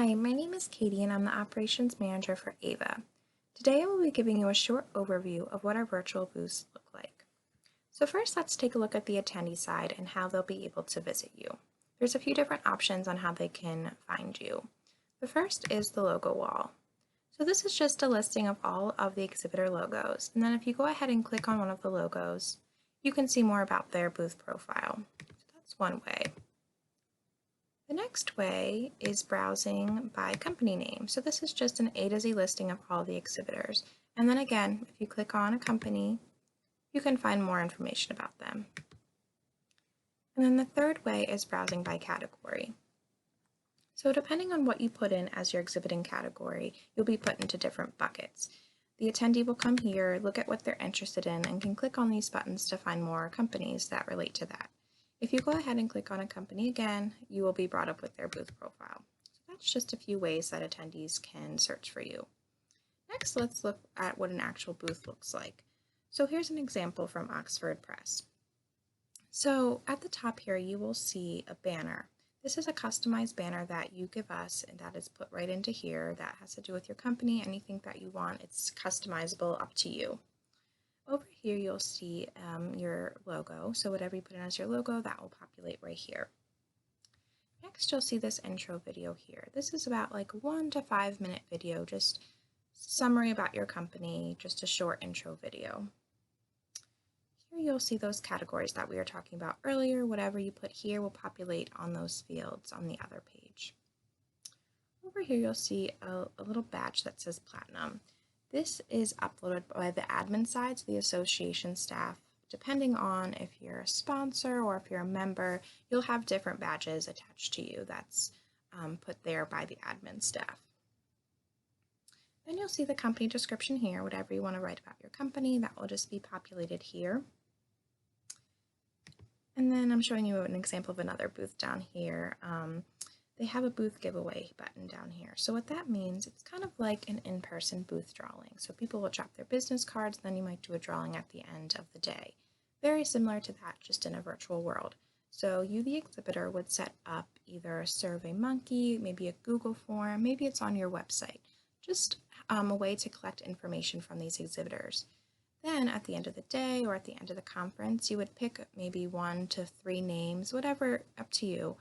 Hi, my name is Katie and I'm the Operations Manager for AVA. Today I will be giving you a short overview of what our virtual booths look like. So first, let's take a look at the attendee side and how they'll be able to visit you. There's a few different options on how they can find you. The first is the logo wall. So this is just a listing of all of the exhibitor logos, and then if you go ahead and click on one of the logos, you can see more about their booth profile. So that's one way. The next way is browsing by company name. So this is just an A to Z listing of all the exhibitors. And then again, if you click on a company, you can find more information about them. And then the third way is browsing by category. So depending on what you put in as your exhibiting category, you'll be put into different buckets. The attendee will come here, look at what they're interested in, and can click on these buttons to find more companies that relate to that. If you go ahead and click on a company again, you will be brought up with their booth profile. So that's just a few ways that attendees can search for you. Next, let's look at what an actual booth looks like. So here's an example from Oxford Press. So at the top here, you will see a banner. This is a customized banner that you give us and that is put right into here. That has to do with your company, anything that you want. It's customizable, up to you. Over here, you'll see your logo. So whatever you put in as your logo, that will populate right here. Next, you'll see this intro video here. This is about like 1 to 5 minute video, just summary about your company, just a short intro video. Here you'll see those categories that we were talking about earlier. Whatever you put here will populate on those fields on the other page. Over here, you'll see a little badge that says Platinum. This is uploaded by the admin side, so the association staff. Depending on if you're a sponsor or if you're a member, you'll have different badges attached to you that's put there by the admin staff. Then you'll see the company description here, whatever you want to write about your company, that will just be populated here. And then I'm showing you an example of another booth down here. They have a booth giveaway button down here. So what that means, it's kind of like an in-person booth drawing. So people will drop their business cards, and then you might do a drawing at the end of the day. Very similar to that, just in a virtual world. So you, the exhibitor, would set up either a SurveyMonkey, maybe a Google form, maybe it's on your website. Just a way to collect information from these exhibitors. Then at the end of the day or at the end of the conference, you would pick maybe 1 to 3 names, whatever, up to you.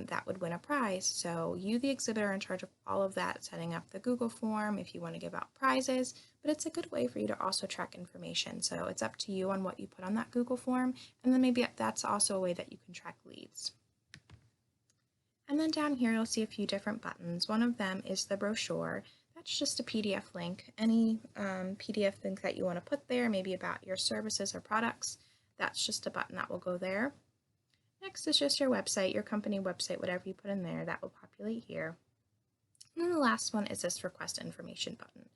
That would win a prize. So you, the exhibitor, are in charge of all of that, setting up the Google form if you want to give out prizes, but it's a good way for you to also track information. So it's up to you on what you put on that Google form, and then maybe that's also a way that you can track leads. And then down here, you'll see a few different buttons. One of them is the brochure. That's just a PDF link. Any PDF link that you want to put there, maybe about your services or products, that's just a button that will go there. Next is just your website, your company website, whatever you put in there, that will populate here. And then the last one is this request information button.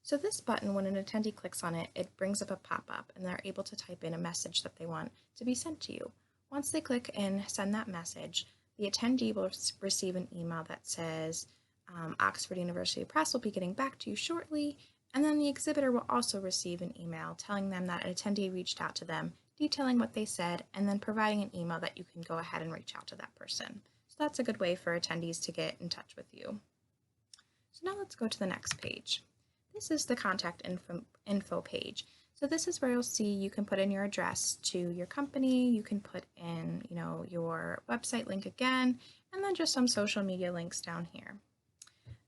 So this button, when an attendee clicks on it, it brings up a pop-up and they're able to type in a message that they want to be sent to you. Once they click and send that message, the attendee will receive an email that says, Oxford University Press will be getting back to you shortly, and then the exhibitor will also receive an email telling them that an attendee reached out to them, detailing what they said, and then providing an email that you can go ahead and reach out to that person. So that's a good way for attendees to get in touch with you. So now let's go to the next page. This is the contact info page. So this is where you'll see you can put in your address to your company, you can put in, your website link again, and then just some social media links down here.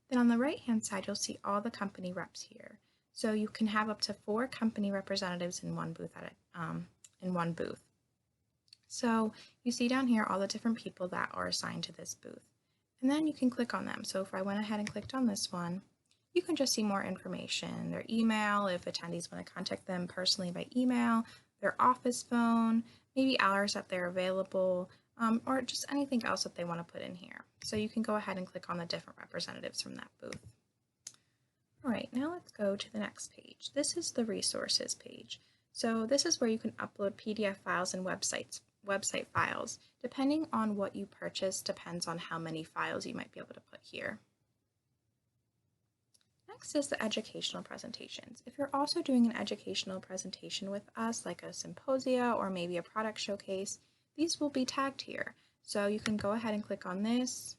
Then on the right-hand side, you'll see all the company reps here. So you can have up to 4 company representatives in one booth So you see down here all the different people that are assigned to this booth. And then you can click on them. So if I went ahead and clicked on this one, you can just see more information, their email, if attendees want to contact them personally by email, their office phone, maybe hours that they're available, or just anything else that they want to put in here. So you can go ahead and click on the different representatives from that booth. All right, now let's go to the next page. This is the resources page. So this is where you can upload PDF files and website files. Depending on what you purchase depends on how many files you might be able to put here. Next is the educational presentations. If you're also doing an educational presentation with us, like a symposia or maybe a product showcase, these will be tagged here. So you can go ahead and click on this,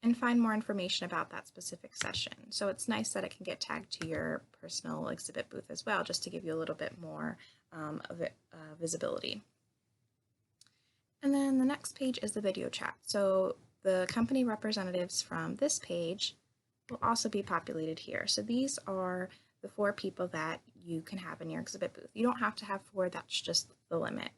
and find more information about that specific session. So it's nice that it can get tagged to your personal exhibit booth as well, just to give you a little bit more visibility. And then the next page is the video chat. So the company representatives from this page will also be populated here. So these are the 4 people that you can have in your exhibit booth. You don't have to have 4, that's just the limit.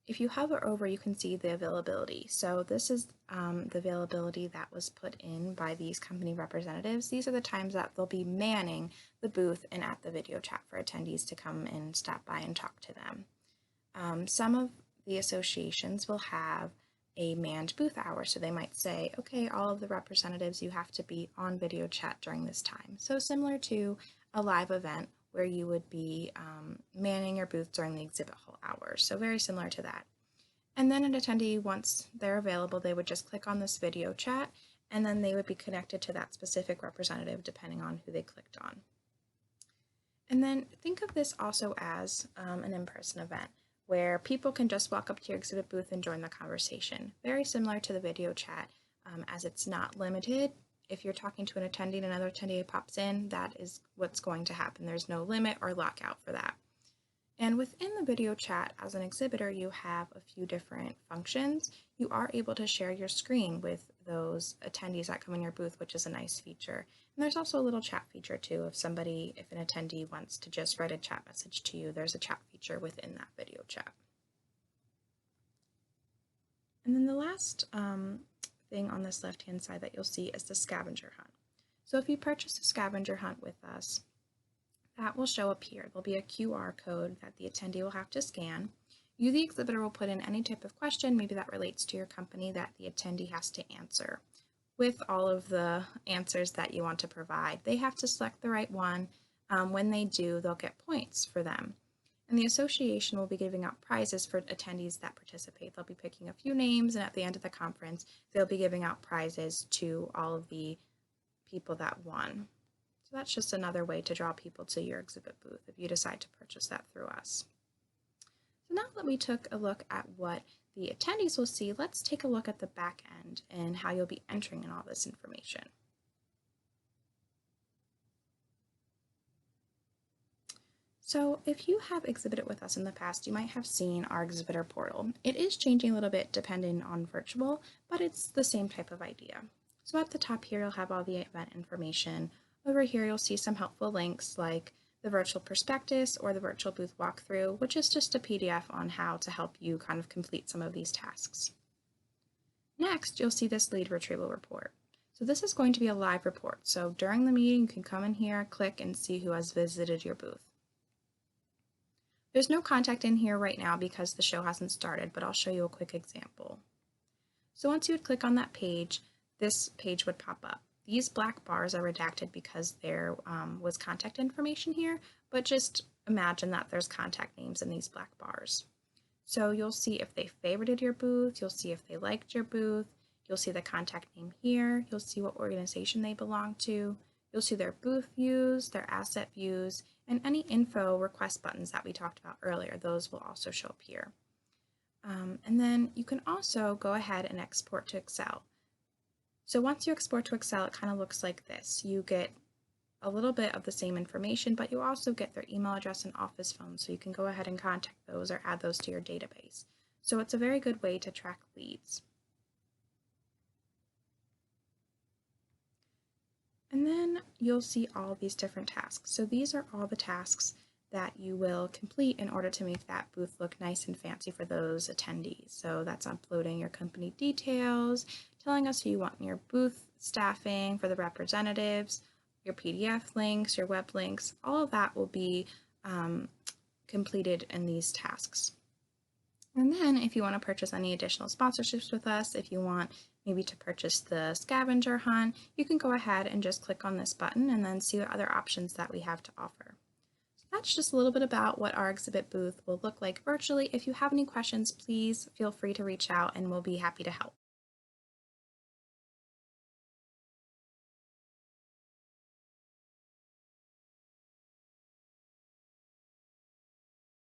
If you hover over, you can see the availability. So this is the availability that was put in by these company representatives. These are the times that they'll be manning the booth and at the video chat for attendees to come and stop by and talk to them. Some of the associations will have a manned booth hour, so they might say, okay, all of the representatives, you have to be on video chat during this time. So similar to a live event where you would be manning your booth during the exhibit hall hours. So very similar to that. And then an attendee, once they're available, they would just click on this video chat, and then they would be connected to that specific representative depending on who they clicked on. And then think of this also as an in-person event where people can just walk up to your exhibit booth and join the conversation. Very similar to the video chat, as it's not limited. If you're talking to an attendee and another attendee pops in, that is what's going to happen. There's no limit or lockout for that. And within the video chat, as an exhibitor, you have a few different functions. You are able to share your screen with those attendees that come in your booth, which is a nice feature. And there's also a little chat feature too. If an attendee wants to just write a chat message to you, there's a chat feature within that video chat. And then the last thing on this left-hand side that you'll see is the Scavenger Hunt. So if you purchase a Scavenger Hunt with us, that will show up here. There'll be a QR code that the attendee will have to scan. You, the exhibitor, will put in any type of question, maybe that relates to your company, that the attendee has to answer. With all of the answers that you want to provide, they have to select the right one. When they do, they'll get points for them. And the association will be giving out prizes for attendees that participate. They'll be picking a few names, and at the end of the conference, they'll be giving out prizes to all of the people that won. So that's just another way to draw people to your exhibit booth if you decide to purchase that through us. So now that we took a look at what the attendees will see, let's take a look at the back end and how you'll be entering in all this information. So if you have exhibited with us in the past, you might have seen our Exhibitor Portal. It is changing a little bit depending on virtual, but it's the same type of idea. So at the top here, you'll have all the event information. Over here, you'll see some helpful links like the virtual prospectus or the virtual booth walkthrough, which is just a PDF on how to help you kind of complete some of these tasks. Next, you'll see this lead retrieval report. So this is going to be a live report. So during the meeting, you can come in here, click, and see who has visited your booth. There's no contact in here right now because the show hasn't started, but I'll show you a quick example. So once you would click on that page, this page would pop up. These black bars are redacted because there was contact information here, but just imagine that there's contact names in these black bars. So you'll see if they favorited your booth, you'll see if they liked your booth, you'll see the contact name here, you'll see what organization they belong to, you'll see their booth views, their asset views, and any info request buttons that we talked about earlier. Those will also show up here. And then you can also go ahead and export to Excel. So once you export to Excel, it kind of looks like this. You get a little bit of the same information, but you also get their email address and office phone, so you can go ahead and contact those or add those to your database. So it's a very good way to track leads. And then you'll see all these different tasks. So these are all the tasks that you will complete in order to make that booth look nice and fancy for those attendees. So that's uploading your company details, telling us who you want in your booth, staffing for the representatives, your PDF links, your web links, all of that will be completed in these tasks. And then if you want to purchase any additional sponsorships with us, if you want maybe to purchase the Scavenger Hunt, you can go ahead and just click on this button and then see what other options that we have to offer. So that's just a little bit about what our exhibit booth will look like virtually. If you have any questions, please feel free to reach out and we'll be happy to help.